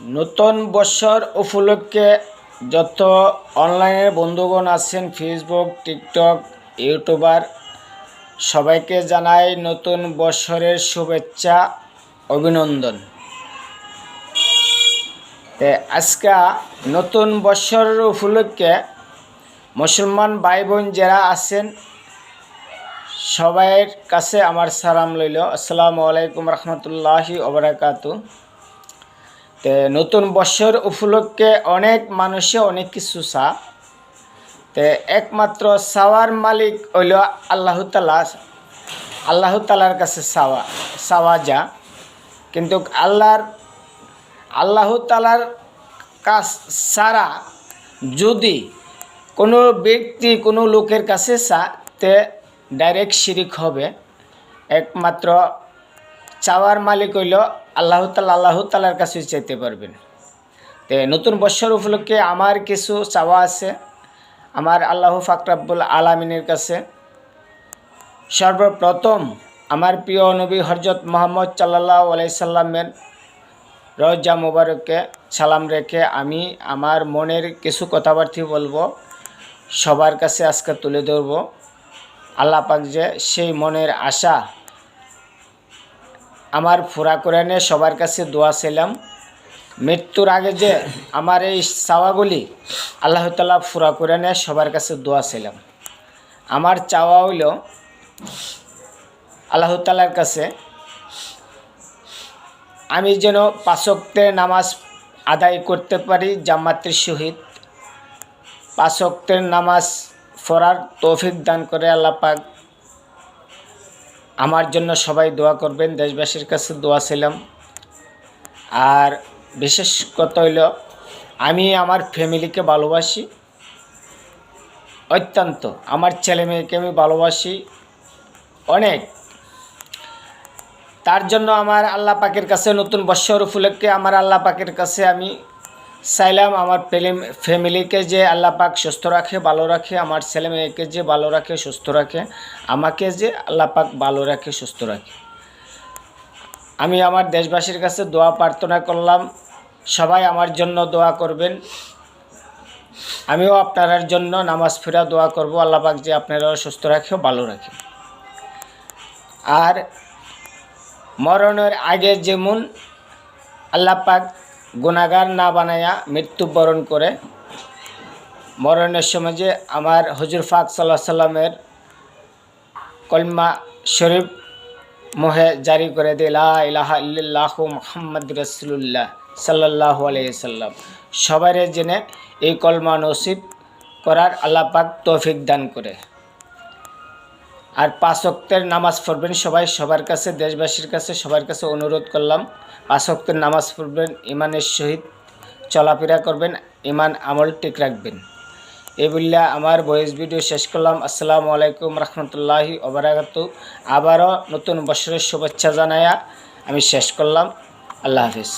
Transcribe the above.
নতুন বছর উপলক্ষে যত অনলাইনে বন্ধুগণ আছেন, ফেসবুক, টিকটক, ইউটিউবার, সবাইকে জানাই নতুন বছরের শুভেচ্ছা, অভিনন্দন। আজকে নতুন বছরের উপলক্ষে মুসলমান ভাই বোন যারা আছেন সবাইয়ের কাছে আমার সালাম লইল। আসসালামু আলাইকুম রহমতুল্লাহি ওবারাকাতু। নতুন বছর উপলক্ষে অনেক মানুষে অনেক কিছু একমাত্র চাওয়ার মালিক হইল আল্লাহ তাআলার কাছে চাওয়া যা, কিন্তু আল্লাহ তাআলার কাছ ছাড়া যদি কোনো ব্যক্তি কোনো লোকের কাছে তে ডাইরেক্ট শিরিক হবে। একমাত্র চাওয়ার মালিক হইল আল্লাহ তাআলার কাছে চাইতে পারবেন। নতুন বছর উপলক্ষে আমার কিছু চাওয়া আছে আমার আল্লাহ পাক রব্বুল আলামিনের কাছে। সর্বপ্রথম আমার প্রিয় নবী হযরত মুহাম্মদ সাল্লাল্লাহু আলাইহি সাল্লামের রওজা মুবারকে সালাম রেখে আমি আমার মনের কিছু কথাবার্তা বলবো, সবার কাছে আজকে তুলে ধরব। আল্লাহ পাক যে সেই মনের আশা আমার পুরা করে নিয়ে সবার কাছে দোয়া ছিলাম। মৃত্যুর আগে যে আমার এই চাওয়াগুলি আল্লাহ তাআলা পুরা করে নিয়ে সবার কাছে দোয়া ছিলাম। আমার চাওয়া হইল আল্লাহ তাআলার কাছে আমি যেন 5 ওয়াক্তের নামাজ আদায় করতে পারি জামাতের সহিত। 5 ওয়াক্তের নামাজ পড়ার তৌফিক দান করে আল্লাহ পাক আমার জন্য সবাই দোয়া করবেন, দেশবাসীর কাছে দোয়া ছিলাম। আর বিশেষ কথা হইল আমি আমার ফ্যামিলিকে ভালোবাসি অত্যন্ত, আমার ছেলে মেয়েকে আমি ভালোবাসি অনেক। তার জন্য আমার আল্লাহ পাকের কাছে নতুন বছর উপলক্ষে আমার আল্লাহ পাকের কাছে আমি চাইলাম আমার ফ্যামিলিকে যে আল্লাহ পাক সুস্থ রাখে, ভালো রাখে, আমার ছেলে মেয়েকে যে ভালো রাখে, সুস্থ রাখে, আমাকে যে আল্লাহ পাক ভালো রাখে, সুস্থ রাখে। আমি আমার দেশবাসীর কাছে দোয়া প্রার্থনা করলাম, সবাই আমার জন্য দোয়া করবেন। আমিও আপনার জন্য নামাজ ফিরা দোয়া করব, আল্লাহ পাক যে আপনারাও সুস্থ রাখে, ভালো রাখে। আর মরণের আগে যেমন আল্লাহ পাক গুনাহগার না বানায়া মৃত্যুবরণ করে, মরণের সময় যে আমার হুজুর পাক সাল্লাল্লাহু আলাইহি সাল্লামের কলমা শরীফ মুহে জারি করে দে, লা ইলাহা ইল্লাল্লাহু মুহাম্মাদুর রাসূলুল্লাহ সাল্লাল্লাহু আলাইহি সাল্লাম। সবাইরে জেনে এই কলমা নসিব করার আল্লাহ পাক তৌফিক দান করে। আর 5 ওয়াক্তের নামাজ পড়বেন সবাই, সবার কাছে, দেশবাসীর কাছে, সবার কাছে অনুরোধ করলাম 5 ওয়াক্তের নামাজ পড়বেন, ইমানের সহিত চলাফেরা করবেন, ইমান আমল ঠিক রাখবেন। এই বললে আমার ভয়েস ভিডিও শেষ করলাম। আসসালামু আলাইকুম রহমতুল্লাহি ওবারাকাতু। আবারও নতুন বছরের শুভেচ্ছা জানায়া আমি শেষ করলাম। আল্লাহ হাফিজ।